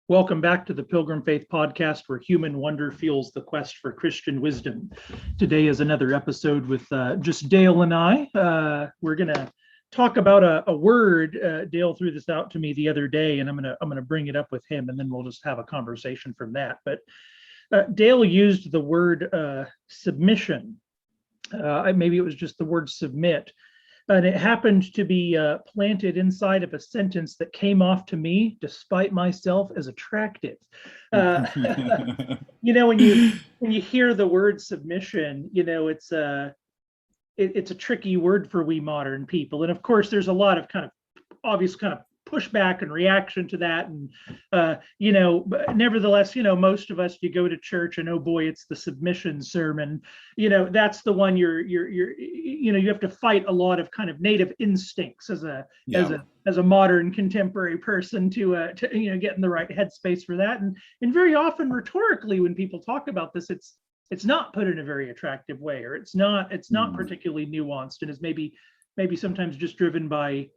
Welcome back to the Pilgrim Faith Podcast, where human wonder fuels the quest for Christian wisdom. Today is another episode with just Dale and I. We're going to talk about a word. Dale threw this out to me the other day, and I'm gonna bring it up with him, and then we'll just have a conversation from that. But Dale used the word submission. Maybe it was just the word submit. And it happened to be planted inside of a sentence that came off to me, despite myself, as attractive. When you hear the word submission, it's a tricky word for we modern people. And of course, there's a lot of kind of obvious kind of pushback and reaction to that. And, but nevertheless, most of us, if you go to church and, oh boy, it's the submission sermon, that's the one you have to fight a lot of kind of native instincts as a modern contemporary person to get in the right headspace for that. And very often rhetorically, when people talk about this, it's not put in a very attractive way, or it's not particularly nuanced, and is maybe sometimes just driven by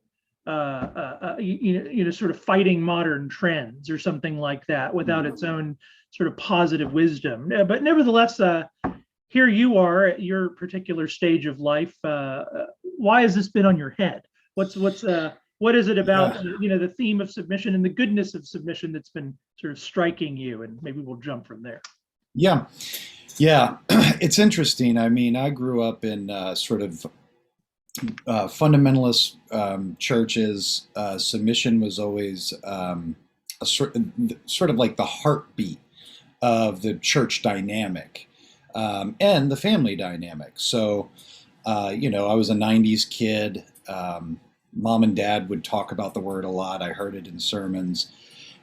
sort of fighting modern trends or something like that, without its own sort of positive wisdom. But nevertheless, here you are at your particular stage of life. Why has this been on your head? What is it about the theme of submission and the goodness of submission that's been sort of striking you? And maybe we'll jump from there. Yeah, it's interesting. I mean, I grew up in sort of fundamentalist churches. Submission was always sort of like the heartbeat of the church dynamic and the family dynamic. So, I was a 90s kid. Mom and dad would talk about the word a lot. I heard it in sermons.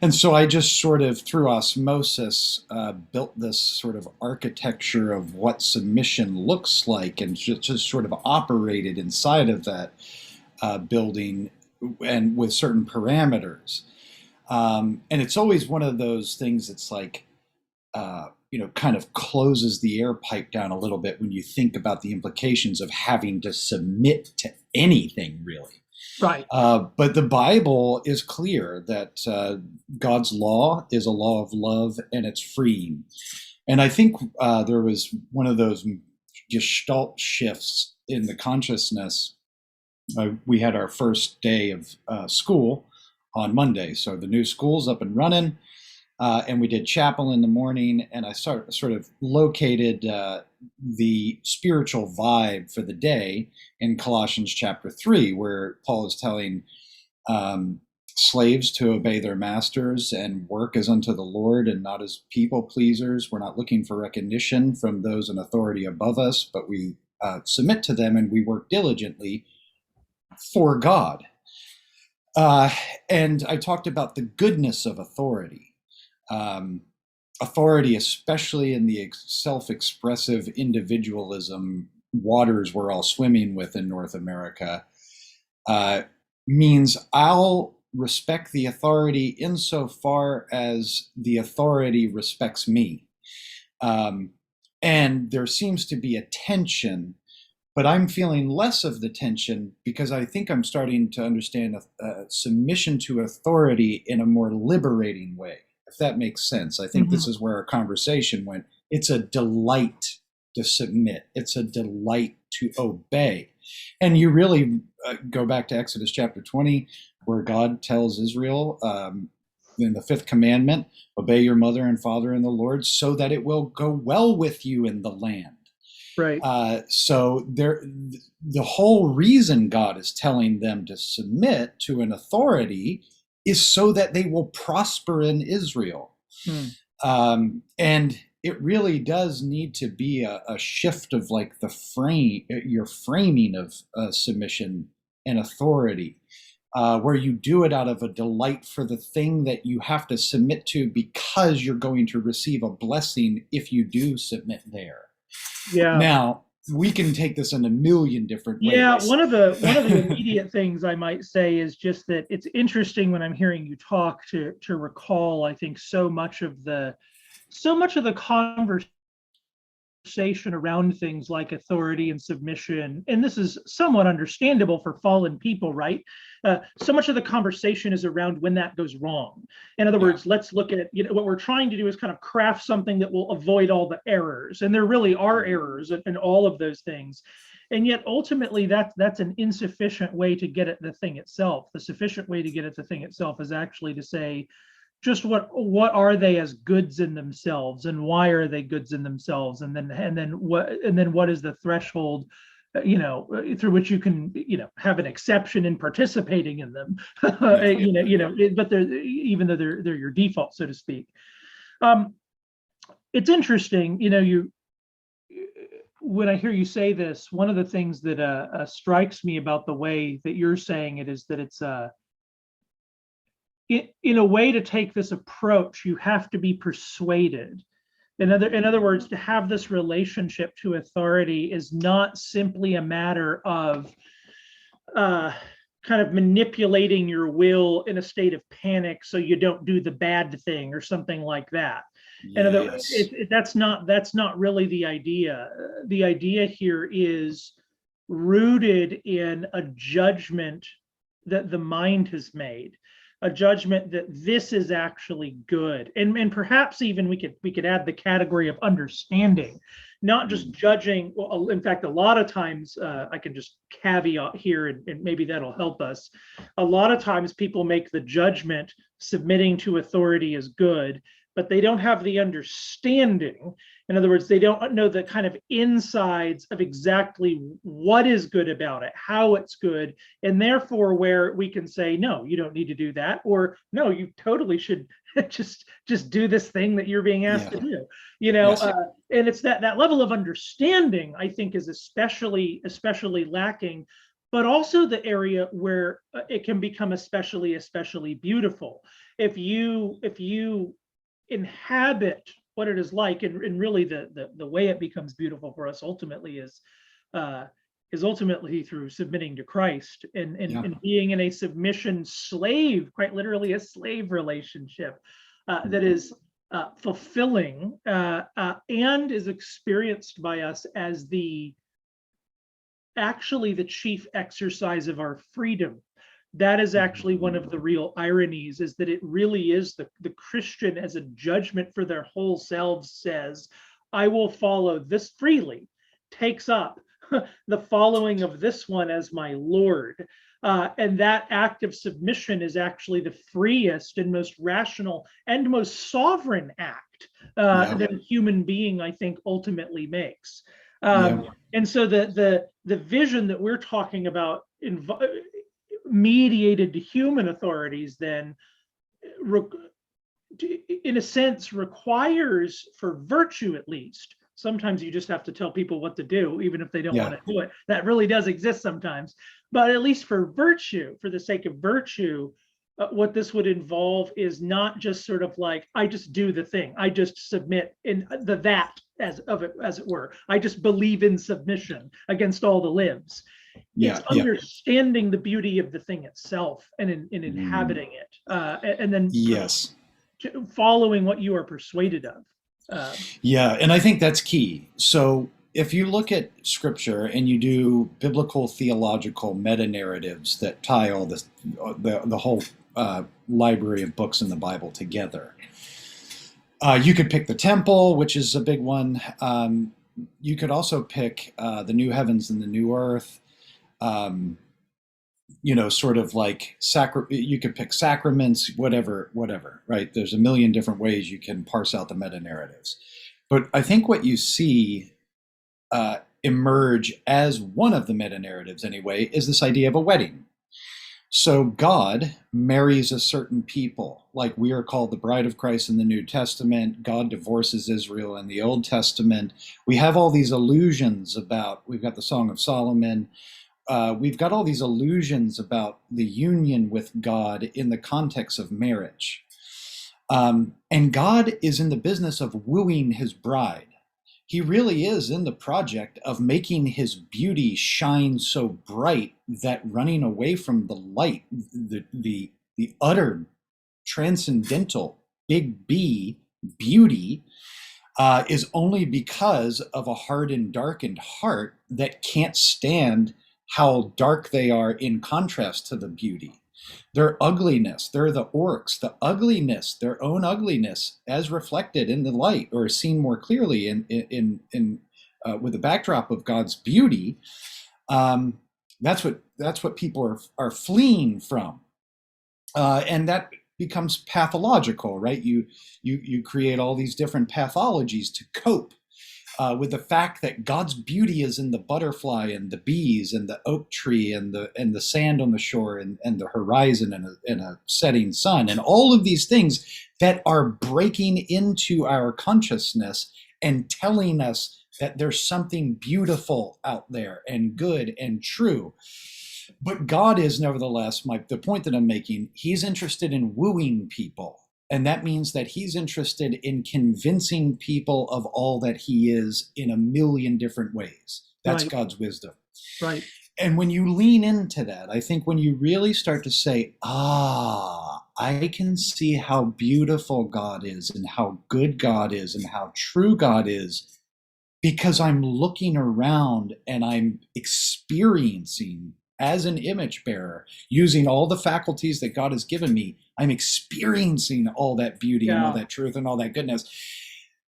And so I just sort of, through osmosis, built this sort of architecture of what submission looks like, and just sort of operated inside of that building and with certain parameters. And it's always one of those things that's like, kind of closes the air pipe down a little bit when you think about the implications of having to submit to anything, really. Right. But the Bible is clear that God's law is a law of love, and it's freeing. And I think there was one of those gestalt shifts in the consciousness. We had our first day of school on Monday. So the new school's up and running, and we did chapel in the morning, and I sort of located the spiritual vibe for the day in Colossians chapter 3, where Paul is telling slaves to obey their masters and work as unto the Lord and not as people pleasers. We're not looking for recognition from those in authority above us, but we submit to them and we work diligently for God. And I talked about the goodness of authority. Authority, especially in the self-expressive individualism waters we're all swimming with in North America, means I'll respect the authority insofar as the authority respects me. And there seems to be a tension, but I'm feeling less of the tension because I think I'm starting to understand submission to authority in a more liberating way. If that makes sense. I think this is where our conversation went. It's a delight to submit. It's a delight to obey. And you really go back to Exodus chapter 20, where God tells Israel in the fifth commandment, obey your mother and father in the Lord so that it will go well with you in the land. Right. So the whole reason God is telling them to submit to an authority is so that they will prosper in Israel. And it really does need to be a shift of like your framing of submission and authority, where you do it out of a delight for the thing that you have to submit to because you're going to receive a blessing if you do submit there. Yeah. Now, we can take this in a million different ways. Yeah, one of the immediate things I might say is just that it's interesting when I'm hearing you talk to recall, I think, so much of the conversation conversation around things like authority and submission, and this is somewhat understandable for fallen people, right? So much of the conversation is around when that goes wrong. In other words, let's look at, what we're trying to do is kind of craft something that will avoid all the errors, and there really are errors in all of those things. And yet ultimately that's an insufficient way to get at the thing itself. The sufficient way to get at the thing itself is actually to say, just what are they as goods in themselves, and why are they goods in themselves, and then what is the threshold through which you can have an exception in participating in them. But they're, even though they're your default, so to speak. It's interesting, when I hear you say this, one of the things that strikes me about the way that you're saying it is that it's in a way, to take this approach, you have to be persuaded. In other words, to have this relationship to authority is not simply a matter of kind of manipulating your will in a state of panic so you don't do the bad thing or something like that. In other words, that's not really the idea. The idea here is rooted in a judgment that the mind has made, a judgment that this is actually good, and perhaps even we could add the category of understanding, not just judging. Well, in fact, a lot of times I can just caveat here, and maybe that'll help us. A lot of times people make the judgment submitting to authority is good, but they don't have the understanding. In other words, they don't know the kind of insides of exactly what is good about it, how it's good, and therefore where we can say, no, you don't need to do that, or no, you totally should just do this thing that you're being asked to do. And it's that level of understanding, I think, is especially lacking, but also the area where it can become especially beautiful. If you inhabit what it is like, and really the way it becomes beautiful for us ultimately is ultimately through submitting to Christ and being in a submission slave, quite literally a slave relationship that is fulfilling and is experienced by us as actually the chief exercise of our freedom. That is actually one of the real ironies, is that it really is the Christian, as a judgment for their whole selves, says, I will follow this freely, takes up the following of this one as my Lord. And that act of submission is actually the freest and most rational and most sovereign act that a human being, I think, ultimately makes. And so the vision that we're talking about mediated to human authorities then, in a sense, requires, for virtue at least, sometimes you just have to tell people what to do, even if they don't want to do it. That really does exist sometimes. But at least for virtue, for the sake of virtue, what this would involve is not just sort of like, I just do the thing, I just submit in that as it were. I just believe in submission against all the libs. It's understanding the beauty of the thing itself and in inhabiting it, and then following what you are persuaded of. And I think that's key. So if you look at scripture and you do biblical theological meta-narratives that tie all this, the whole library of books in the Bible together, you could pick the temple, which is a big one. You could also pick the new heavens and the new earth. Sort of like you could pick sacraments, whatever, right? There's a million different ways you can parse out the meta-narratives. But I think what you see emerge as one of the meta-narratives anyway is this idea of a wedding. So God marries a certain people, like we are called the bride of Christ in the New Testament. God divorces Israel in the Old Testament. We have all these allusions we've got the Song of Solomon. We've got all these allusions about the union with God in the context of marriage. And God is in the business of wooing his bride. He really is in the project of making his beauty shine so bright that running away from the light, the utter transcendental big B beauty is only because of a hardened, darkened heart that can't stand how dark they are in contrast to the beauty. Their ugliness, they're the orcs, the ugliness, their own ugliness, as reflected in the light or seen more clearly in with the backdrop of God's beauty. That's what people are fleeing from, and that becomes pathological, right? You create all these different pathologies to cope with the fact that God's beauty is in the butterfly and the bees and the oak tree and the sand on the shore and the horizon and a setting sun and all of these things that are breaking into our consciousness and telling us that there's something beautiful out there and good and true. But God is, nevertheless, the point that I'm making, he's interested in wooing people. And that means that he's interested in convincing people of all that he is in a million different ways. That's right. God's wisdom. Right. And when you lean into that, I think when you really start to say, I can see how beautiful God is and how good God is and how true God is, because I'm looking around and I'm experiencing, as an image bearer, using all the faculties that God has given me, I'm experiencing all that beauty and all that truth and all that goodness.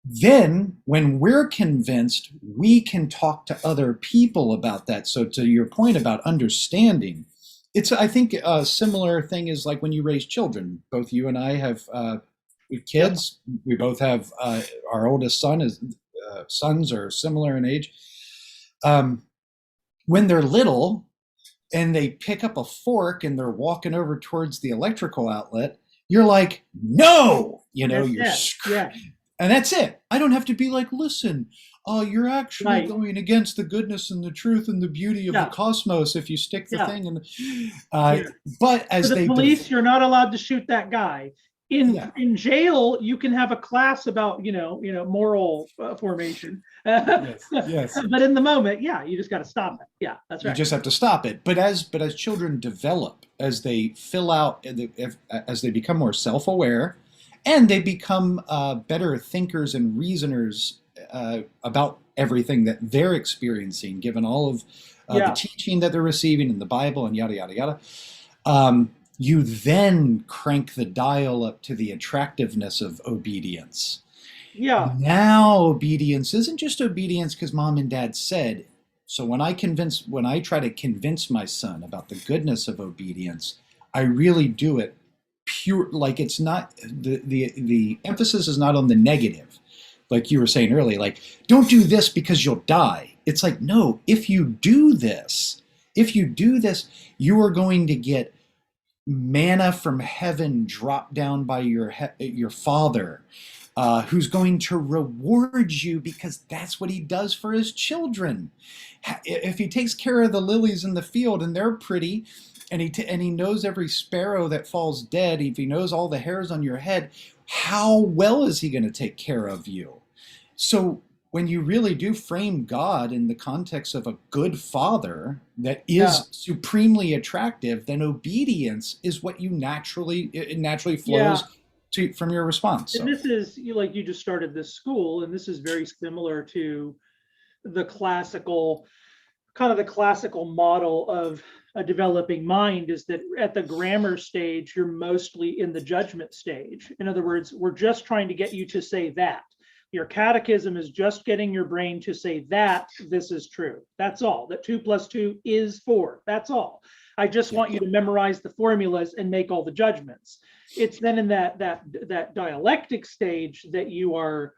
Then when we're convinced, we can talk to other people about that. So to your point about understanding, I think a similar thing is like when you raise children. Both you and I have kids. Yep. We both have our oldest sons are similar in age. When they're little, and they pick up a fork and they're walking over towards the electrical outlet, you're like, no, you're and that's it. I don't have to be like, listen, you're actually going against the goodness and the truth and the beauty of the cosmos if you stick the thing in. But as the police, you're not allowed to shoot that guy. In jail, you can have a class about moral formation. Yes. But in the moment, you just got to stop it. Yeah, that's right. You just have to stop it. But as children develop, as they fill out, as they become more self-aware, and they become better thinkers and reasoners about everything that they're experiencing, given all of the teaching that they're receiving in the Bible and yada yada yada. You then crank the dial up to the attractiveness of obedience. Yeah. Now obedience isn't just obedience because mom and dad said. So when I try to convince my son about the goodness of obedience, I really do it pure, like it's not, the emphasis is not on the negative. Like you were saying earlier, like, don't do this because you'll die. It's like, no, if you do this, you are going to get manna from heaven dropped down by your father, who's going to reward you because that's what he does for his children. If he takes care of the lilies in the field and they're pretty, and he knows every sparrow that falls dead, if he knows all the hairs on your head, how well is he going to take care of you? So when you really do frame God in the context of a good father that is supremely attractive, then obedience is what it naturally flows from your response. And this is, like you just started this school, and this is very similar to the classical model of a developing mind, is that at the grammar stage, you're mostly in the judgment stage. In other words, we're just trying to get you to say that. Your catechism is just getting your brain to say that this is true. That's all. That 2 + 2 is 4. That's all. I just want you to memorize the formulas and make all the judgments. It's then in that dialectic stage that you are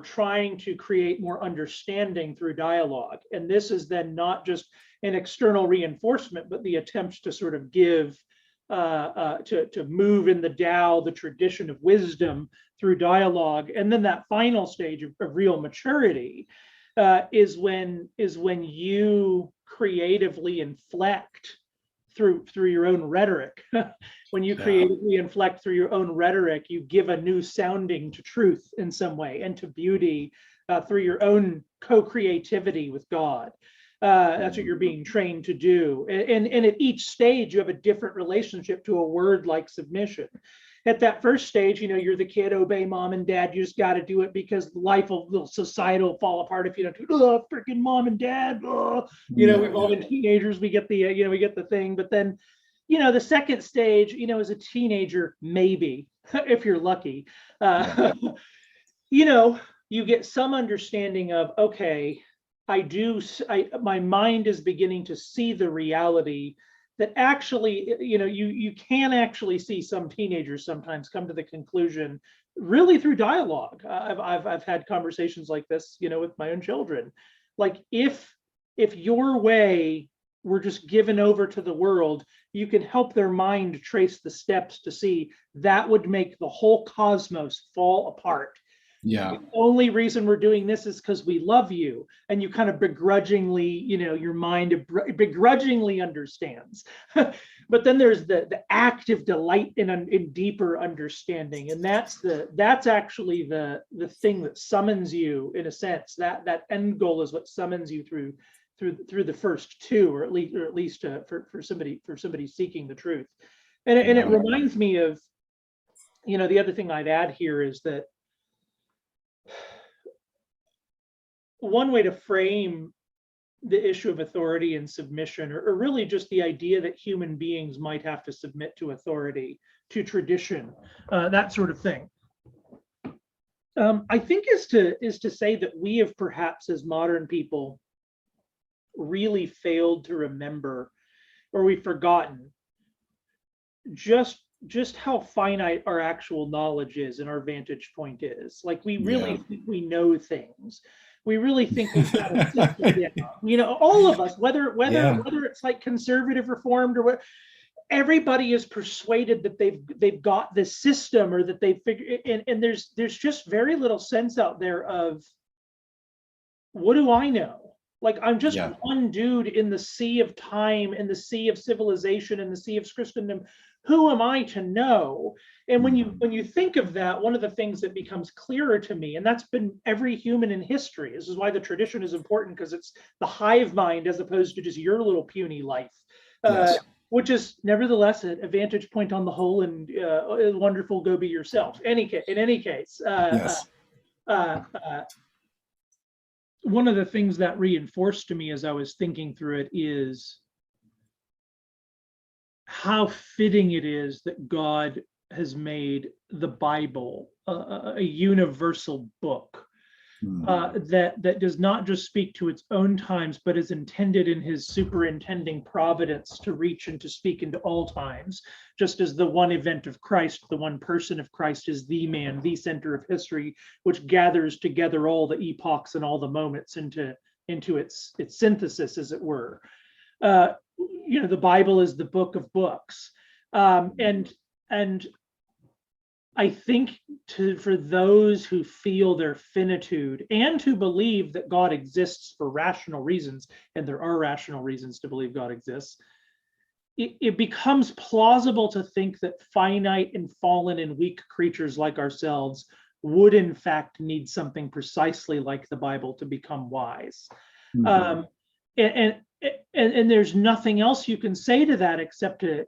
trying to create more understanding through dialogue. And this is then not just an external reinforcement, but the attempt to sort of give to move in the Tao, the tradition of wisdom, through dialogue. And then that final stage of real maturity is when you creatively inflect through your own rhetoric. When you creatively inflect through your own rhetoric, you give a new sounding to truth in some way and to beauty through your own co-creativity with God. That's what you're being trained to do. And at each stage, you have a different relationship to a word like submission. at that first stage, you're the kid, obey mom and dad. You just got to do it because society will fall apart if you don't do. Oh, freaking mom and dad. Oh. We've all been teenagers. We get the thing. But then, the second stage, as a teenager, maybe if you're lucky, you get some understanding of, okay, my mind is beginning to see the reality that actually, you can actually see some teenagers sometimes come to the conclusion, really through dialogue. I've had conversations like this, with my own children. Like if your way were just given over to the world, you can help their mind trace the steps to see that would make the whole cosmos fall apart. Yeah. The only reason we're doing this is because we love you, and you kind of begrudgingly, your mind begrudgingly understands. But then there's the active delight in deeper understanding, and that's actually the thing that summons you, in a sense. That end goal is what summons you through the first two, or at least for somebody seeking the truth. And it reminds me of, the other thing I'd add here is that one way to frame the issue of authority and submission, or really just the idea that human beings might have to submit to authority, to tradition, that sort of thing, I think is to say that we have perhaps, as modern people, really failed to remember, or we've forgotten just how finite our actual knowledge is and our vantage point is. Like, we really think we know things. We really think we've got a system down. All of us, whether it's like conservative, reformed, or what, everybody is persuaded that they've got this system, or that they've figured. And there's just very little sense out there of, what do I know? Like, I'm just one dude in the sea of time, in the sea of civilization, in the sea of Christendom. Who am I to know? And when you think of that, one of the things that becomes clearer to me, and that's been every human in history, this is why the tradition is important, because it's the hive mind as opposed to just your little puny life, which is nevertheless a vantage point on the whole, and wonderful. Go be yourself. In any case, one of the things that reinforced to me as I was thinking through it is how fitting it is that God has made the Bible a universal book that does not just speak to its own times, but is intended in his superintending providence to reach and to speak into all times. Just as the one event of Christ, the one person of Christ, is the man, the center of history, which gathers together all the epochs and all the moments into its synthesis, as it were. The Bible is the book of books, and I think for those who feel their finitude and who believe that God exists for rational reasons, and there are rational reasons to believe God exists, it becomes plausible to think that finite and fallen and weak creatures like ourselves would in fact need something precisely like the Bible to become wise. And there's nothing else you can say to that except to,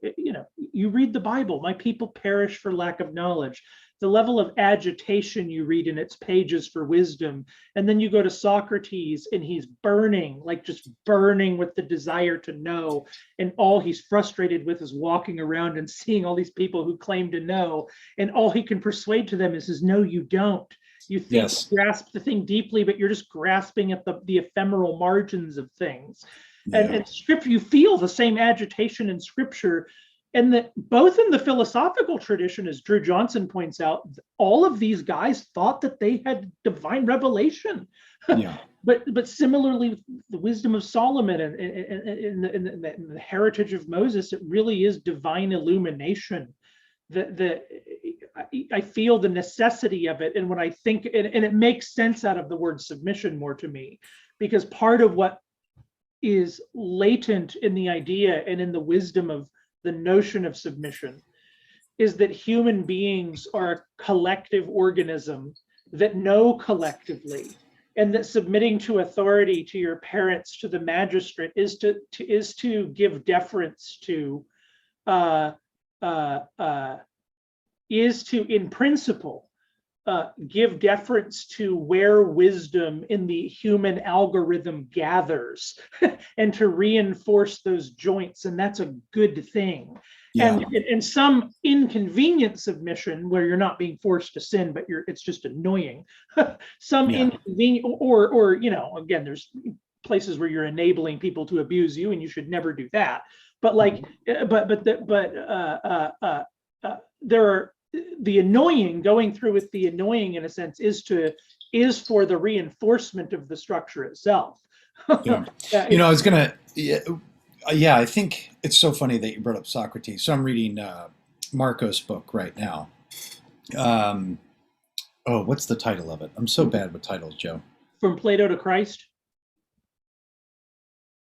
you read the Bible. My people perish for lack of knowledge. The level of agitation you read in its pages for wisdom. And then you go to Socrates and he's burning, like just burning with the desire to know. And all he's frustrated with is walking around and seeing all these people who claim to know. And all he can persuade to them is no, you don't. You think you grasp the thing deeply, but you're just grasping at the ephemeral margins of things. And scripture, you feel the same agitation in scripture, and that both in the philosophical tradition, as Drew Johnson points out, all of these guys thought that they had divine revelation. But similarly, the wisdom of Solomon and in the heritage of Moses, it really is divine illumination. I feel the necessity of it, and when I think, and it makes sense out of the word submission more to me, because part of what is latent in the idea and in the wisdom of the notion of submission is that human beings are a collective organism that know collectively, and that submitting to authority, to your parents, to the magistrate, is to give deference to is to, in principle, give deference to where wisdom in the human algorithm gathers and to reinforce those joints. And that's a good thing. Yeah. And some inconvenient submission where you're not being forced to sin, but it's just annoying. Some inconvenient, or again, there's places where you're enabling people to abuse you, and you should never do that. But like, there are the annoying, going through with the annoying in a sense is for the reinforcement of the structure itself. Yeah. I was gonna. Yeah, I think it's so funny that you brought up Socrates. So I'm reading Marco's book right now. What's the title of it? I'm so bad with titles, Joe. From Plato to Christ?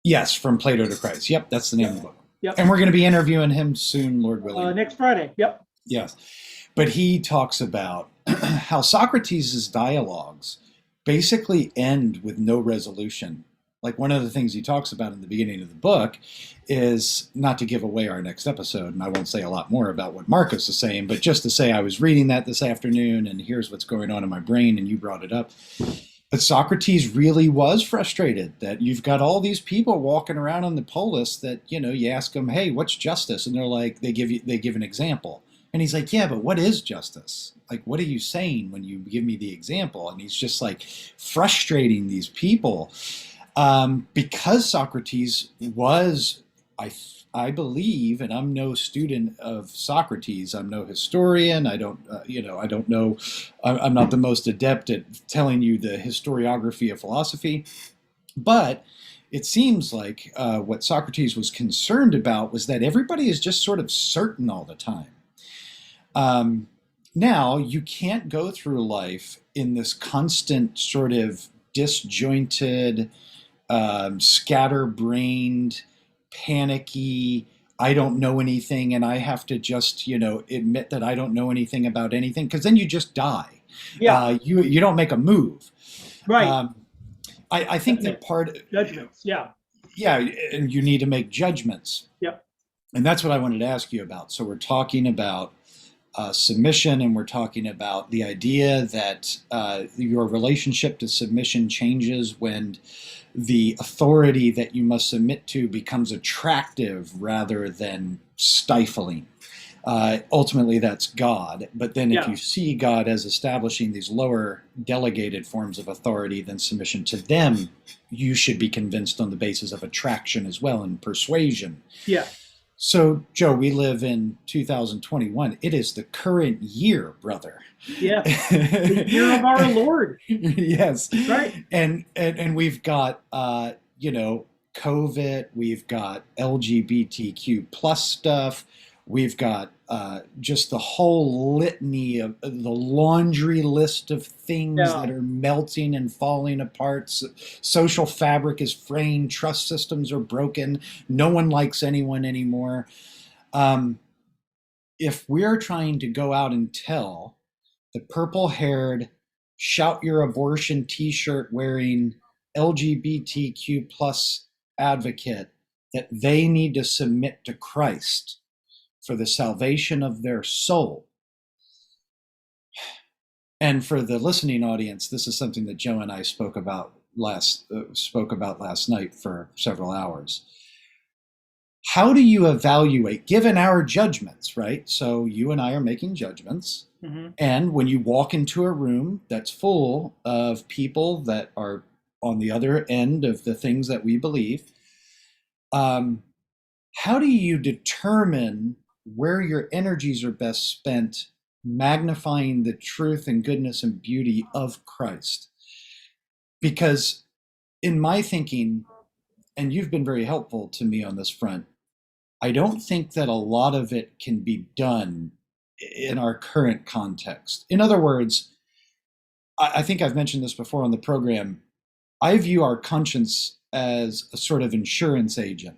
Yes, From Plato to Christ. Yep, that's the name of the book. Yep. And we're going to be interviewing him soon, Lord willing. Next Friday. Yep. Yes. But he talks about how Socrates' dialogues basically end with no resolution. Like, one of the things he talks about in the beginning of the book is, not to give away our next episode, and I won't say a lot more about what Marcus is saying, but just to say I was reading that this afternoon, and here's what's going on in my brain, and you brought it up. But Socrates really was frustrated that you've got all these people walking around on the polis that, you ask them, hey, what's justice? And they're like, they give an example. And he's like, yeah, but what is justice? Like, what are you saying when you give me the example? And he's just like frustrating these people. Because Socrates was, I believe, and I'm no student of Socrates, I'm no historian, I don't know, I'm not the most adept at telling you the historiography of philosophy, but it seems like what Socrates was concerned about was that everybody is just sort of certain all the time. Now, you can't go through life in this constant sort of disjointed, scatterbrained, panicky, I don't know anything, and I have to just, admit that I don't know anything about anything, because then you just die. Yeah. You don't make a move. Right. I think that judgments. Yeah. Yeah, and you need to make judgments. Yep. And that's what I wanted to ask you about. So we're talking about submission, and we're talking about the idea that your relationship to submission changes when the authority that you must submit to becomes attractive rather than stifling. Ultimately, that's God. But then if you see God as establishing these lower delegated forms of authority, then submission to them, you should be convinced on the basis of attraction as well and persuasion. Yeah. So, Joe, we live in 2021. It is the current year, brother. Yeah, the year of our Lord. Yes. Right. And we've got, COVID. We've got LGBTQ plus stuff. We've got just the whole litany of the laundry list of things that are melting and falling apart. Social fabric is fraying. Trust systems are broken. No one likes anyone anymore. If we're trying to go out and tell the purple-haired, shout your abortion t-shirt wearing LGBTQ plus advocate that they need to submit to Christ for the salvation of their soul. And for the listening audience, this is something that Joe and I spoke about last night for several hours. How do you evaluate, given our judgments, right? So you and I are making judgments. Mm-hmm. And when you walk into a room that's full of people that are on the other end of the things that we believe, how do you determine where your energies are best spent magnifying the truth and goodness and beauty of Christ? Because in my thinking, and you've been very helpful to me on this front, I don't think that a lot of it can be done in our current context. In other words, I think I've mentioned this before on the program, I view our conscience as a sort of insurance agent.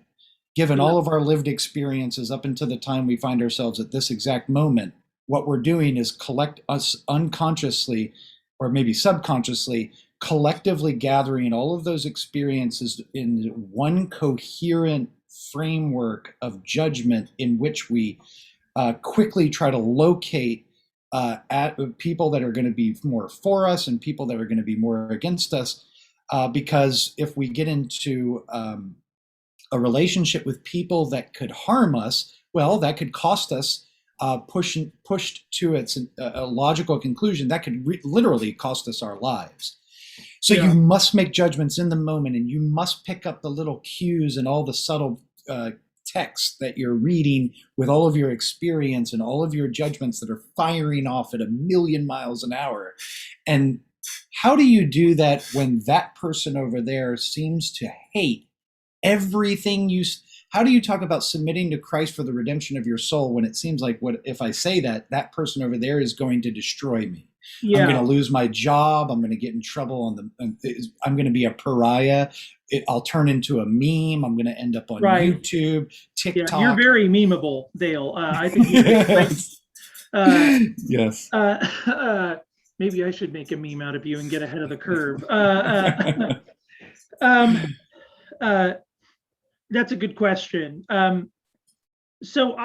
Given all of our lived experiences up until the time we find ourselves at this exact moment, what we're doing is collect us unconsciously, or maybe subconsciously, collectively gathering all of those experiences in one coherent framework of judgment in which we quickly try to locate at people that are going to be more for us and people that are going to be more against us. Because if we get into a relationship with people that could harm us, well, that could cost us, pushed to its a logical conclusion, that could literally cost us our lives. So you must make judgments in the moment, and you must pick up the little cues and all the subtle text that you're reading with all of your experience and all of your judgments that are firing off at 1,000,000 miles an hour. And how do you do that when that person over there seems to hate everything how do you talk about submitting to Christ for the redemption of your soul when it seems like, what if I say that person over there is going to destroy me? Yeah. I'm going to lose my job. I'm going to get in trouble I'm going to be a pariah. I'll turn into a meme. I'm going to end up on YouTube, TikTok. Yeah, you're very memeable, Dale. I think you're yes. Maybe I should make a meme out of you and get ahead of the curve. That's a good question. So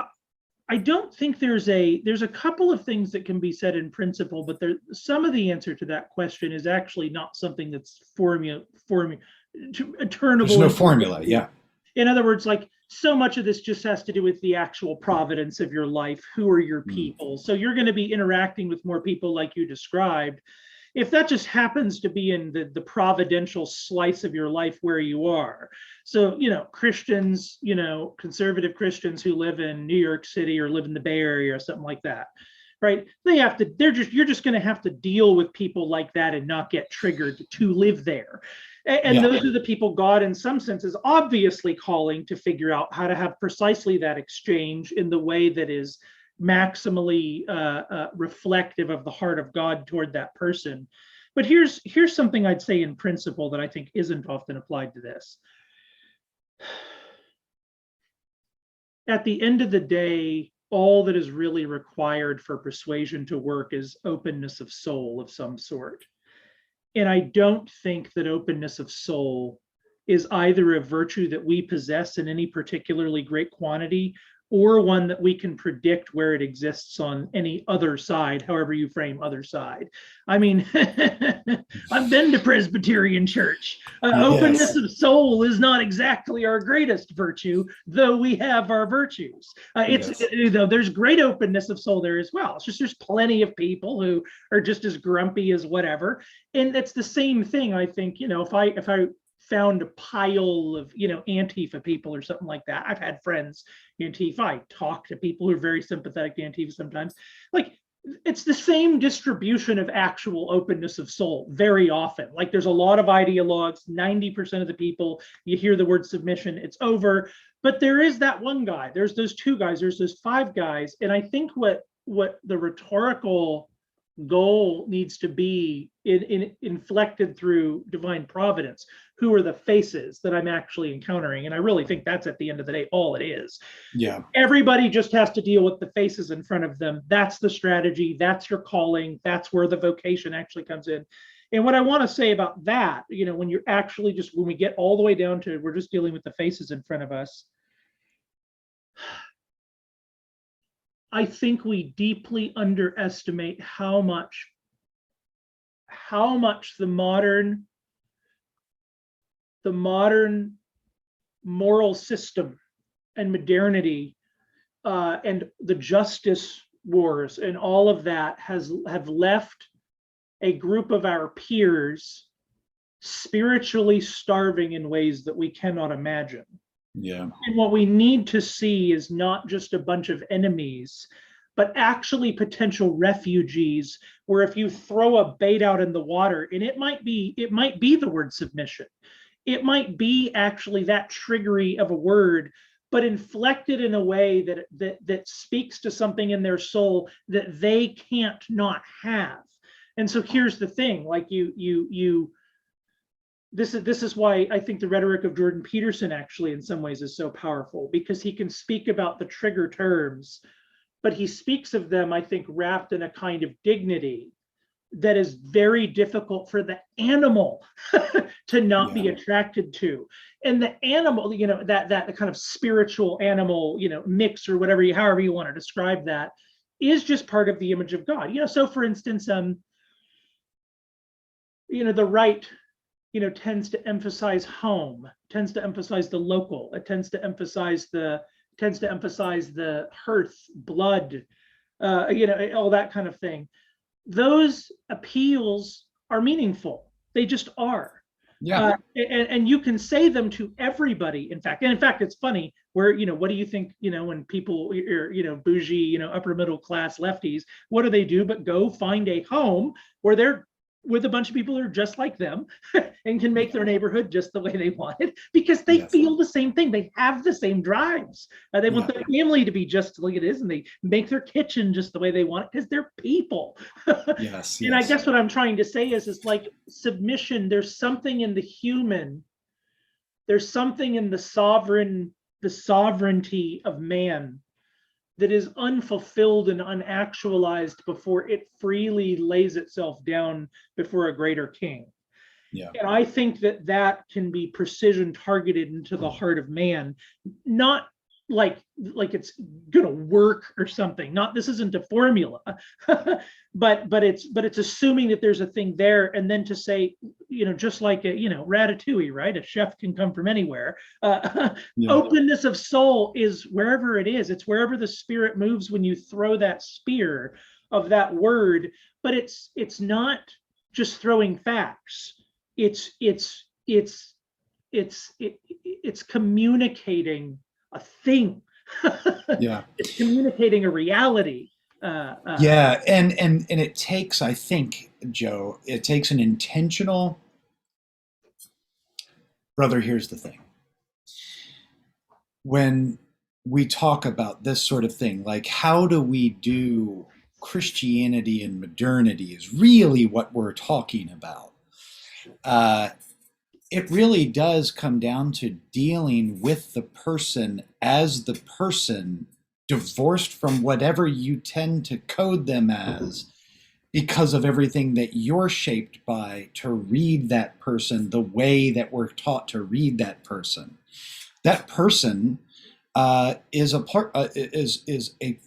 I don't think there's a couple of things that can be said in principle, but some of the answer to that question is actually not something that's turnable. There's no formula, yeah. In other words, like, so much of this just has to do with the actual providence of your life. Who are your people? So you're going to be interacting with more people like you described. If that just happens to be in the providential slice of your life where you are. So, Christians, conservative Christians who live in New York City or live in the Bay Area or something like that, right? You're just going to have to deal with people like that and not get triggered to live there. And those are the people God, in some sense, is obviously calling to figure out how to have precisely that exchange in the way that is maximally reflective of the heart of God toward that person. But here's something I'd say in principle that I think isn't often applied to this. At the end of the day, all that is really required for persuasion to work is openness of soul of some sort. And I don't think that openness of soul is either a virtue that we possess in any particularly great quantity, or one that we can predict where it exists on any other side, however you frame other side. I mean, I've been to Presbyterian church. Openness of soul is not exactly our greatest virtue, though we have our virtues. There's great openness of soul there as well. It's just there's plenty of people who are just as grumpy as whatever. And it's the same thing, I think, if I found a pile of, Antifa people or something like that. I've had friends in Antifa. I talk to people who are very sympathetic to Antifa sometimes. Like, it's the same distribution of actual openness of soul very often. Like, there's a lot of ideologues, 90% of the people, you hear the word submission, it's over. But there is that one guy, there's those two guys, there's those five guys. And I think what the rhetorical goal needs to be inflected through divine providence. Who are the faces that I'm actually encountering? And I really think that's, at the end of the day, all it is. Yeah. Everybody just has to deal with the faces in front of them. That's the strategy. That's your calling. That's where the vocation actually comes in. And what I want to say about that, when you're actually when we get all the way down to we're just dealing with the faces in front of us, I think we deeply underestimate how much the modern moral system and modernity and the justice wars and all of that have left a group of our peers spiritually starving in ways that we cannot imagine. Yeah. And what we need to see is not just a bunch of enemies, but actually potential refugees, where if you throw a bait out in the water, and it might be the word submission, it might be actually that triggery of a word, but inflected in a way that speaks to something in their soul that they can't not have. And so here's the thing, like this is why I think the rhetoric of Jordan Peterson actually in some ways is so powerful, because he can speak about the trigger terms, but he speaks of them, I think, wrapped in a kind of dignity that is very difficult for the animal to not be attracted to. And the animal, that kind of spiritual animal, mix or whatever, however you want to describe that, is just part of the image of God. So for instance, the right, tends to emphasize home, tends to emphasize the local, it tends to emphasize the hearth, blood, all that kind of thing. Those appeals are meaningful. They just are. Yeah. And you can say them to everybody, in fact. And in fact, it's funny where, what do you think, when people are, bougie, upper middle class lefties, what do but go find a home where they're with a bunch of people who are just like them and can make their neighborhood just the way they want it, because they feel the same thing. They have the same drives. They want their family to be just like it is, and they make their kitchen just the way they want it because they're people. Yes. And I guess what I'm trying to say is like submission. There's something in the human. There's something in the sovereignty of man that is unfulfilled and unactualized before it freely lays itself down before a greater king. Yeah. And I think that can be precision targeted into the heart of man, not like it's gonna work or something. Not, this isn't a formula, but it's assuming that there's a thing there, and then to say, just like ratatouille, right? A chef can come from anywhere. Openness of soul is wherever it is. It's wherever the spirit moves when you throw that spear of that word. But it's not just throwing facts. It's communicating a thing. It's communicating a reality. And it takes, I think, Joe, it takes an intentional. Brother, here's the thing. When we talk about this sort of thing, like how do we do Christianity and modernity is really what we're talking about. It really does come down to dealing with the person as the person, divorced from whatever you tend to code them as, because of everything that you're shaped by to read that person the way that we're taught to read that person. That person is a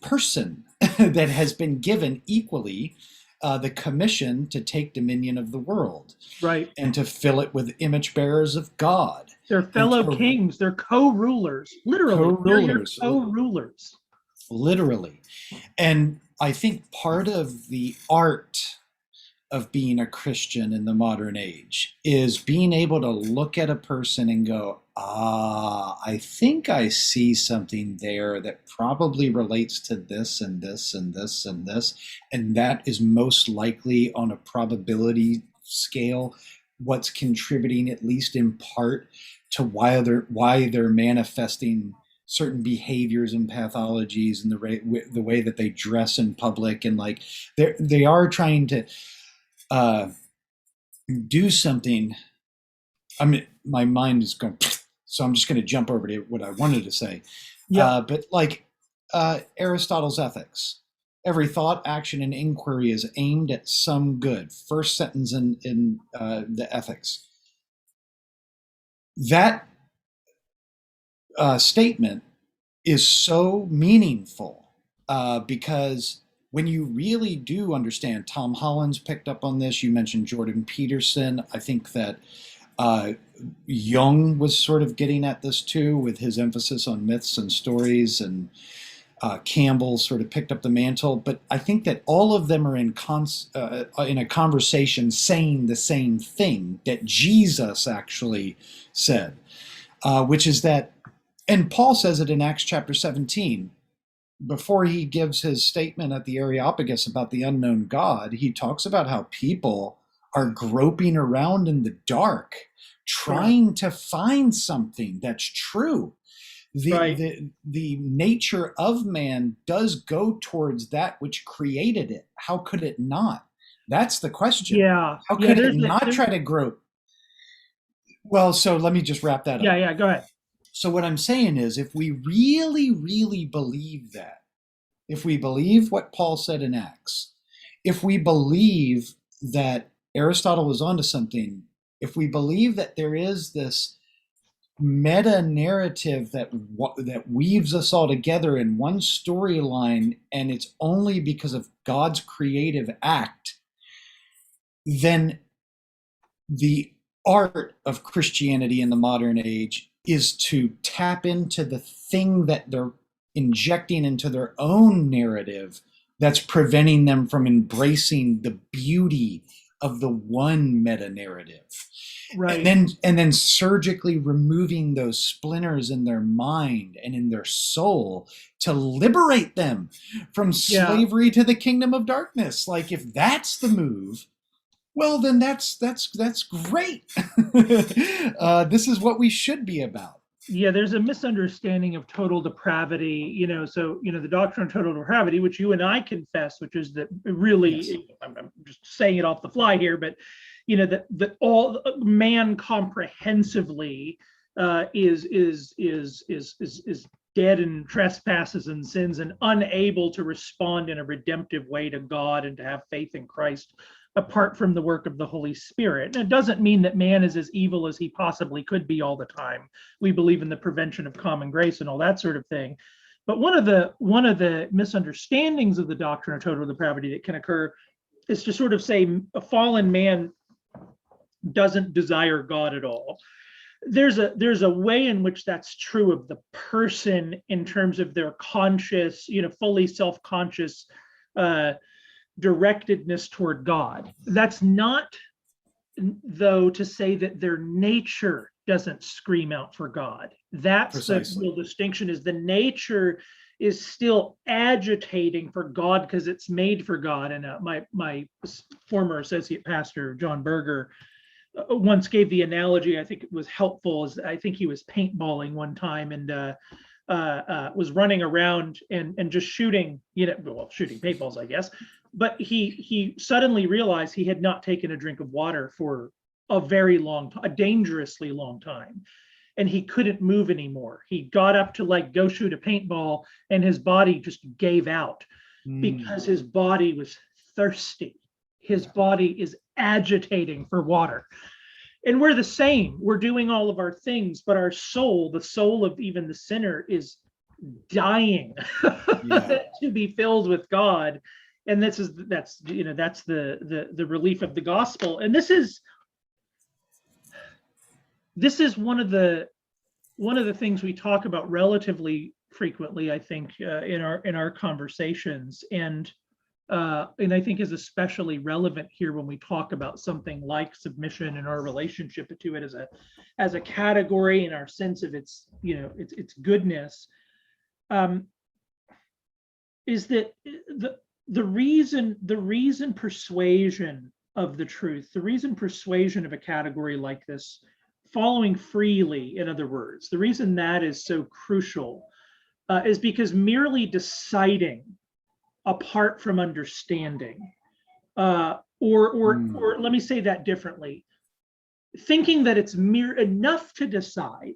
person that has been given equally the commission to take dominion of the world, right, and to fill it with image bearers of God. They're fellow kings. They're co-rulers, literally. Co-rulers. They're co-rulers. Literally. And I think part of the art of being a Christian in the modern age is being able to look at a person and go, I think I see something there that probably relates to this and this and this and this. And that is most likely, on a probability scale, what's contributing, at least in part, to why they're manifesting certain behaviors and pathologies, and the way that they dress in public, and like they are trying to do something. I mean, my mind is going, so I'm just going to jump over to what I wanted to say. But like Aristotle's Ethics, every thought, action, and inquiry is aimed at some good. First sentence in the Ethics. That statement is so meaningful because when you really do understand, Tom Holland's picked up on this. You mentioned Jordan Peterson. I think that Jung was sort of getting at this too, with his emphasis on myths and stories, and Campbell sort of picked up the mantle. But I think that all of them are in a conversation saying the same thing that Jesus actually said, which is that, and Paul says it in Acts chapter 17, before he gives his statement at the Areopagus about the unknown God, he talks about how people are groping around in the dark, trying to find something that's true. The nature of man does go towards that which created it. How could it not? That's the question. Yeah. How could it not try to grope? Well, so let me just wrap that up. Yeah, go ahead. So what I'm saying is, if we really, really believe that, if we believe what Paul said in Acts, if we believe that Aristotle was onto something, if we believe that there is this meta narrative that weaves us all together in one storyline, and it's only because of God's creative act, then the art of Christianity in the modern age is to tap into the thing that they're injecting into their own narrative that's preventing them from embracing the beauty of the one meta narrative. Right. And then surgically removing those splinters in their mind and in their soul to liberate them from slavery to the kingdom of darkness. Like, if that's the move, well, then that's great. This is what we should be about. Yeah, there's a misunderstanding of total depravity, so, the doctrine of total depravity, which you and I confess, which is that really, Yes. I'm just saying it off the fly here, but, that all man comprehensively is dead in trespasses and sins and unable to respond in a redemptive way to God and to have faith in Christ apart from the work of the Holy Spirit. And it doesn't mean that man is as evil as he possibly could be all the time. We believe in the prevention of common grace and all that sort of thing. But one of the misunderstandings of the doctrine of total depravity that can occur is to sort of say a fallen man doesn't desire God at all. There's a way in which that's true of the person in terms of their conscious, fully self-conscious directedness toward God. That's not, though, to say that their nature doesn't scream out for God. That's Precisely. The real distinction, is the nature is still agitating for God because it's made for God. And my former associate pastor, John Berger, once gave the analogy, I think it was helpful, is I think he was paintballing one time and was running around and just shooting, shooting paintballs, I guess. But he suddenly realized he had not taken a drink of water for a very long time, a dangerously long time. And he couldn't move anymore. He got up to go shoot a paintball and his body just gave out because his body was thirsty. His body is agitating for water. And we're the same. We're doing all of our things, but our soul, the soul of even the sinner, is dying to be filled with God. And that's the relief of the gospel. And this is one of the things we talk about relatively frequently, I think, in our conversations, and I think is especially relevant here when we talk about something like submission and our relationship to it as a category and our sense of its goodness, is that the reason persuasion of the truth, the reason persuasion of a category like this, following freely, in other words, the reason that is so crucial is because merely deciding apart from understanding, or let me say that differently, thinking that it's mere enough to decide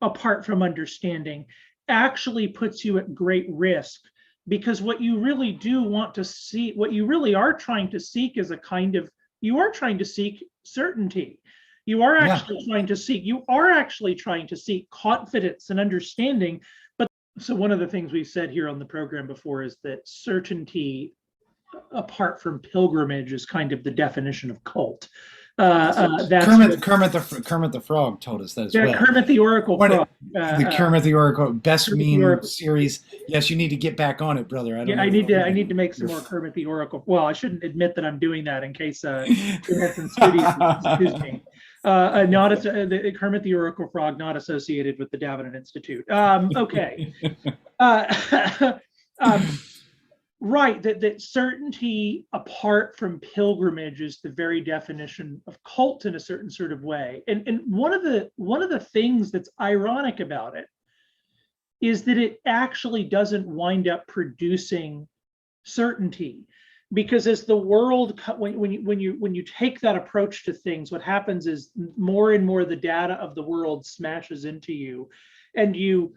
apart from understanding actually puts you at great risk, because what you really do want to see, what you really are trying to seek, is you are trying to seek certainty. You are actually trying to seek confidence and understanding. So one of the things we've said here on the program before is that certainty apart from pilgrimage is kind of the definition of cult. That's Kermit the Frog told us that as well. Kermit the Oracle Frog. The Kermit the Oracle best meme series. Yes, you need to get back on it, brother. I need to make some more Kermit the Oracle. Well, I shouldn't admit that I'm doing that in case it has some studies. Excuse me. Kermit the Oracle Frog, not associated with the Davenant Institute. Okay. Right, that certainty apart from pilgrimage is the very definition of cult in a certain sort of way. And one of the things that's ironic about it is that it actually doesn't wind up producing certainty. Because as the world, when you take that approach to things, what happens is more and more the data of the world smashes into you, and you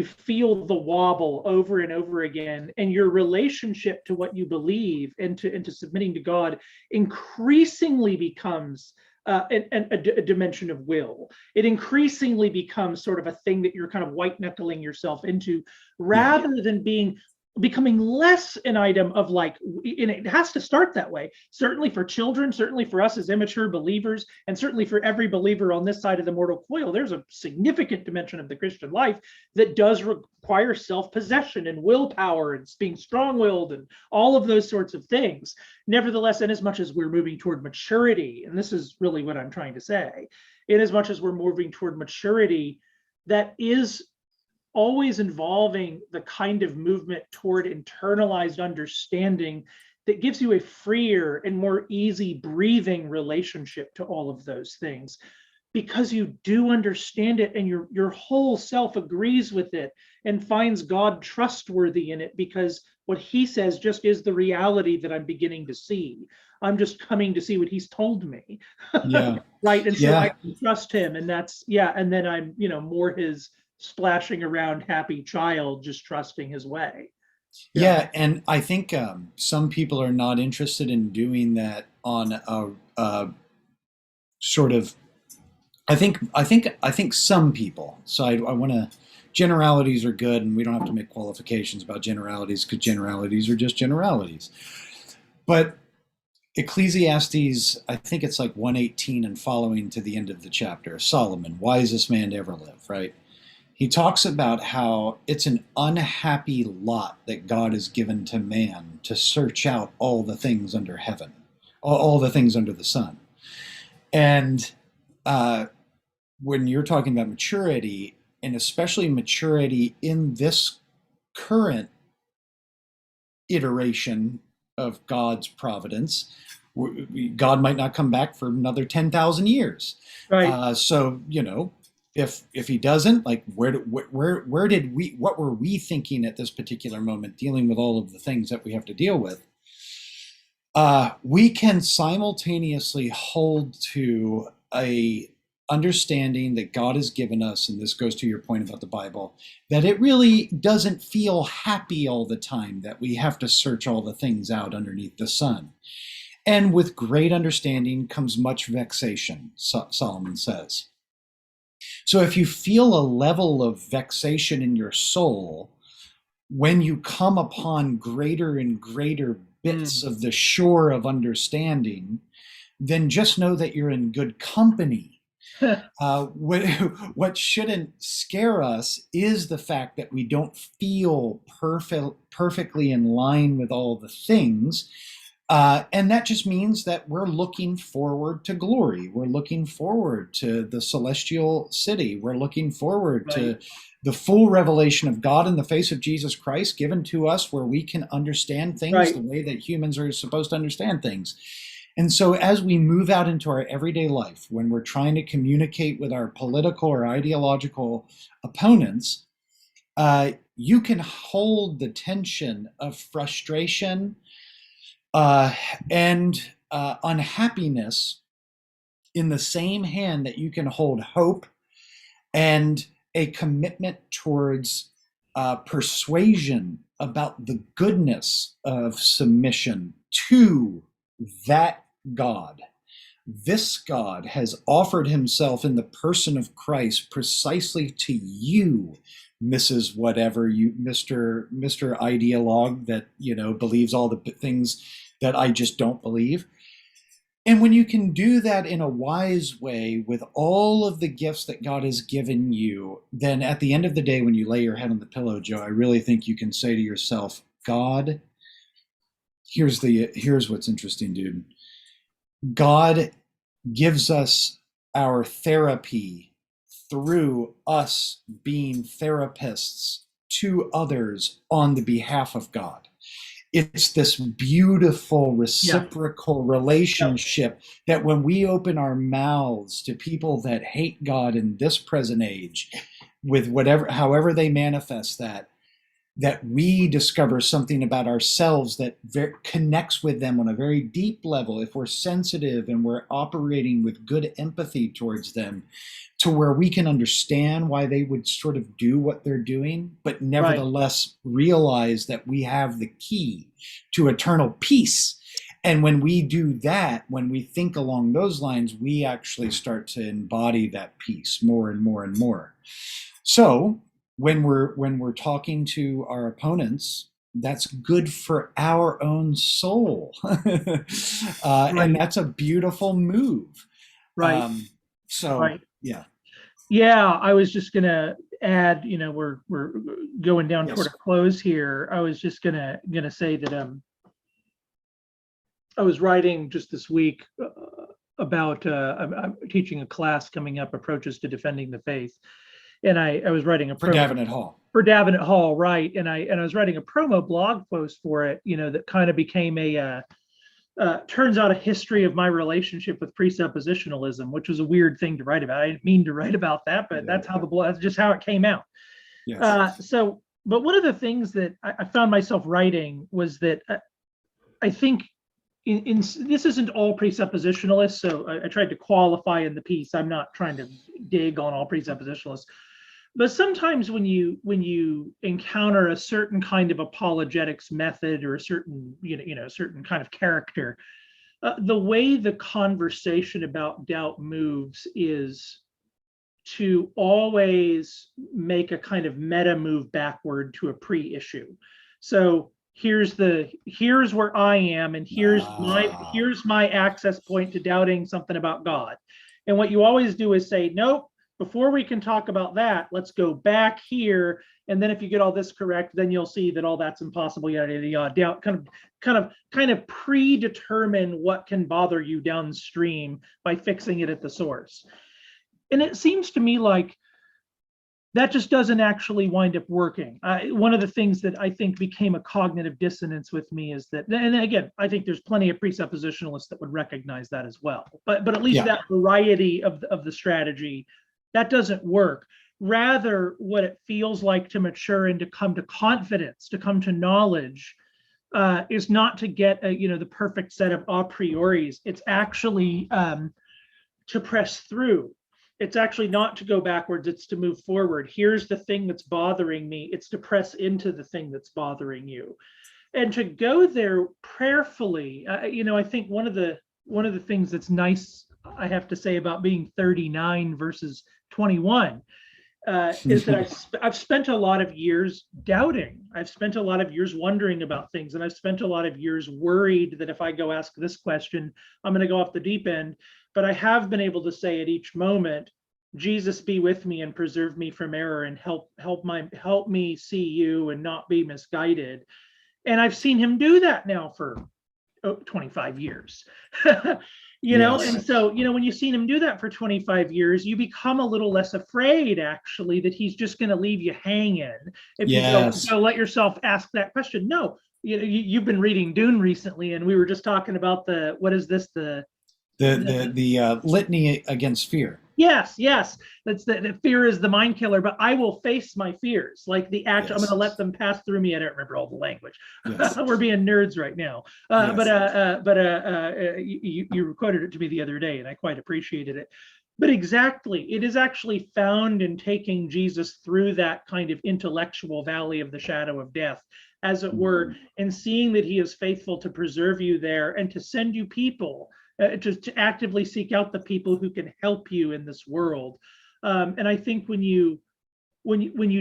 feel the wobble over and over again, and your relationship to what you believe and to submitting to God increasingly becomes a dimension of will. It increasingly becomes sort of a thing that you're kind of white knuckling yourself into, rather than becoming less an item of like, and it has to start that way, certainly for children, certainly for us as immature believers, and certainly for every believer on this side of the mortal coil. There's a significant dimension of the Christian life that does require self-possession and willpower and being strong-willed and all of those sorts of things. Nevertheless, in as much as we're moving toward maturity, and this is really what I'm trying to say, in as much as we're moving toward maturity, that is always involving the kind of movement toward internalized understanding that gives you a freer and more easy breathing relationship to all of those things, because you do understand it and your whole self agrees with it and finds God trustworthy in it, because what he says just is the reality that I'm beginning to see. I'm just coming to see what he's told me. Right. And so I can trust him, and that's, and then I'm, more his splashing around happy child, just trusting his way. And I think some people are not interested in doing that on a sort of, I think some people, so I want to, generalities are good, and we don't have to make qualifications about generalities, because generalities are just generalities. But Ecclesiastes, I think it's like 118 and following to the end of the chapter, Solomon, wisest man to ever live, right? He talks about how it's an unhappy lot that God has given to man to search out all the things under heaven, all the things under the sun. And when you're talking about maturity, and especially maturity in this current iteration of God's providence, God might not come back for another 10,000 years. Right. So, if he doesn't, like, what were we thinking at this particular moment, dealing with all of the things that we have to deal with? We can simultaneously hold to a understanding that God has given us, and this goes to your point about the Bible, that it really doesn't feel happy all the time, that we have to search all the things out underneath the sun. And with great understanding comes much vexation, Solomon says. So if you feel a level of vexation in your soul when you come upon greater and greater bits of the shore of understanding, then just know that you're in good company. What shouldn't scare us is the fact that we don't feel perfectly in line with all the things. And that just means that we're looking forward to glory. We're looking forward to the celestial city. We're looking forward to the full revelation of God in the face of Jesus Christ given to us, where we can understand things the way that humans are supposed to understand things. And so as we move out into our everyday life, when we're trying to communicate with our political or ideological opponents, you can hold the tension of frustration and unhappiness in the same hand that you can hold hope and a commitment towards persuasion about the goodness of submission to that God. This God has offered himself in the person of Christ precisely to you, Mrs. Whatever, you, Mr. Ideologue that, believes all the things that I just don't believe. And when you can do that in a wise way with all of the gifts that God has given you, then at the end of the day, when you lay your head on the pillow, Joe, I really think you can say to yourself, God, here's what's interesting, dude. God gives us our therapy through us being therapists to others on the behalf of God. It's this beautiful reciprocal relationship that when we open our mouths to people that hate God in this present age, with however they manifest that we discover something about ourselves that connects with them on a very deep level, if we're sensitive and we're operating with good empathy towards them, to where we can understand why they would sort of do what they're doing, but nevertheless realize that we have the key to eternal peace. And when we do that, when we think along those lines, we actually start to embody that peace more and more and more. So when we're talking to our opponents, that's good for our own soul. And Right. that's a beautiful move. Right. So Right. yeah. Yeah, I was just gonna add, we're going down toward a Yes. close here. I was just gonna say that I was writing just this week about I'm teaching a class coming up, approaches to defending the faith, and I was writing a For promo Davenant Hall. for Davenant Hall, right? And I was writing a promo blog post for it, that kind of became a turns out a history of my relationship with presuppositionalism, which was a weird thing to write about. I didn't mean to write about that, but that's just how it came out. Yes. But one of the things that I found myself writing was that I think in this isn't all presuppositionalists, so I tried to qualify in the piece. I'm not trying to dig on all presuppositionalists, but sometimes when you encounter a certain kind of apologetics method or a certain certain kind of character, the way the conversation about doubt moves is to always make a kind of meta move backward to a pre-issue. So here's where I am, and here's my access point to doubting something about God. And what you always do is say, nope, before we can talk about that, let's go back here. And then if you get all this correct, then you'll see that all that's impossible, yada, yada, yada. Doubt, kind of predetermine what can bother you downstream by fixing it at the source. And it seems to me like that just doesn't actually wind up working. One of the things that I think became a cognitive dissonance with me is that, and again, I think there's plenty of presuppositionalists that would recognize that as well. But at least that variety of the strategy, that doesn't work. Rather, what it feels like to mature and to come to confidence, to come to knowledge, is not to get the perfect set of a prioris. It's actually to press through. It's actually not to go backwards, it's to move forward. Here's the thing that's bothering me. It's to press into the thing that's bothering you. And to go there prayerfully, I think one of the things that's nice, I have to say, about being 39 versus 21 is that I've spent a lot of years doubting. I've spent a lot of years wondering about things, and I've spent a lot of years worried that if I go ask this question, I'm going to go off the deep end. But I have been able to say at each moment, Jesus, be with me and preserve me from error and help me see you and not be misguided. And I've seen him do that now for 25 years. And so, when you've seen him do that for 25 years, you become a little less afraid, actually, that he's just going to leave you hanging if you go let yourself ask that question. No, you've been reading Dune recently, and we were just talking about the litany against fear. Yes. That's the fear is the mind killer, but I will face my fears. Like the act, yes. I'm going to let them pass through me. I don't remember all the language. Yes. We're being nerds right now. Yes. You quoted it to me the other day, and I quite appreciated it. But exactly, it is actually found in taking Jesus through that kind of intellectual valley of the shadow of death, as it were, and seeing that he is faithful to preserve you there and to send you people. To actively seek out the people who can help you in this world. And I think when you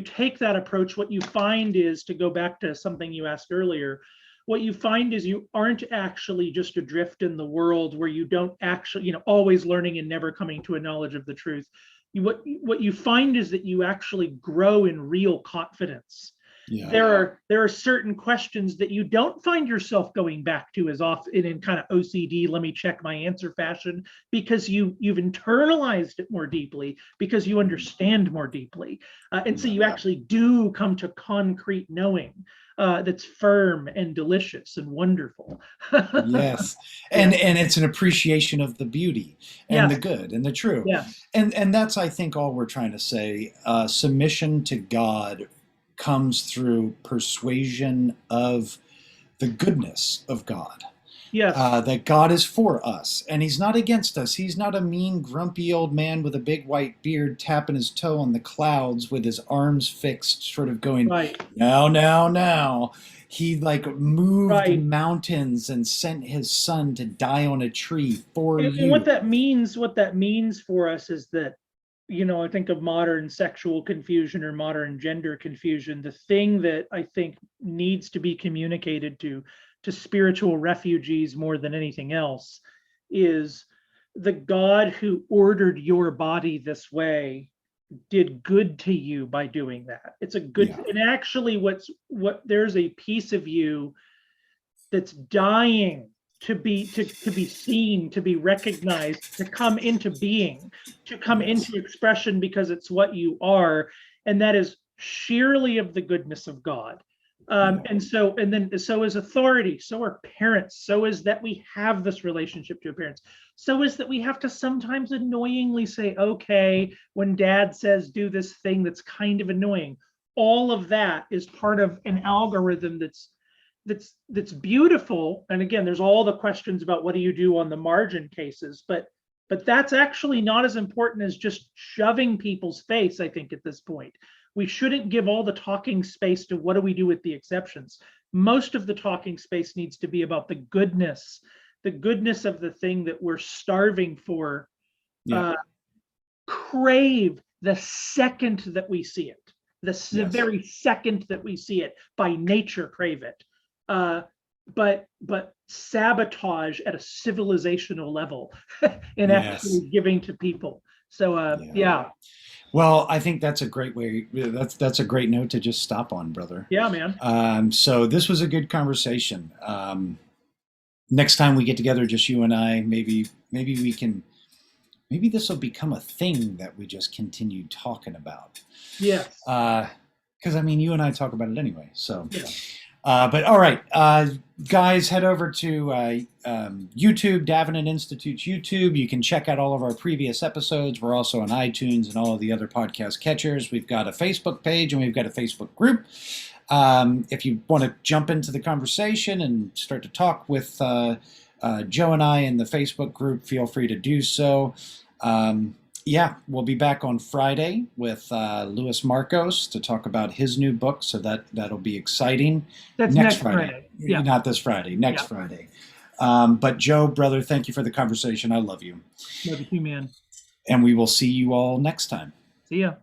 take that approach, what you find is, to go back to something you asked earlier, what you find is you aren't actually just adrift in the world where you don't actually, always learning and never coming to a knowledge of the truth. What you find is that you actually grow in real confidence. Yeah. There are certain questions that you don't find yourself going back to as often in kind of OCD, let me check my answer fashion, because you've internalized it more deeply, because you understand more deeply. And so you actually do come to concrete knowing that's firm and delicious and wonderful. Yes. And it's an appreciation of the beauty and the good and the true. Yes. And that's, I think, all we're trying to say. Submission to God comes through persuasion of the goodness of God. Yes. That God is for us and he's not against us. He's not a mean, grumpy old man with a big white beard tapping his toe on the clouds with his arms fixed, sort of going, Right. now, now, now. He like moved Right. mountains and sent his son to die on a tree for And you. what that means for us is that, I think of modern sexual confusion or modern gender confusion. The thing that I think needs to be communicated to spiritual refugees more than anything else is the God who ordered your body this way did good to you by doing that. It's a good, Yeah. and actually there's a piece of you that's dying to be seen, to be recognized, to come into being, to come Yes. into expression because it's what you are, and that is sheerly of the goodness of God. And so is authority, so are parents, so is that we have this relationship to parents, so is that we have to sometimes annoyingly say okay when dad says do this thing that's kind of annoying. All of that is part of an algorithm that's beautiful. And again, there's all the questions about what do you do on the margin cases, but that's actually not as important as just shoving people's face. I think at this point we shouldn't give all the talking space to what do we do with the exceptions. Most of the talking space needs to be about the goodness of the thing that we're starving for. Yeah. Crave the second that we see it, the Yes. very second that we see it, by nature crave it. But sabotage at a civilizational level in Yes. actually giving to people. So yeah. Well, I think that's a great way. That's a great note to just stop on, brother. Yeah, man. So this was a good conversation. Next time we get together, just you and I, maybe this will become a thing that we just continue talking about. Yes. Because I mean, you and I talk about it anyway. So. Yeah. But all right, guys, head over to YouTube, Davenant Institute's YouTube. You can check out all of our previous episodes. We're also on iTunes and all of the other podcast catchers. We've got a Facebook page and we've got a Facebook group. If you want to jump into the conversation and start to talk with Joe and I in the Facebook group, feel free to do so. Yeah, we'll be back on Friday with Louis Marcos to talk about his new book, so that'll be exciting. That's next Friday. Yeah. Not this Friday, next Friday. But Joe, brother, thank you for the conversation. I love you. Love you, man. And we will see you all next time. See ya.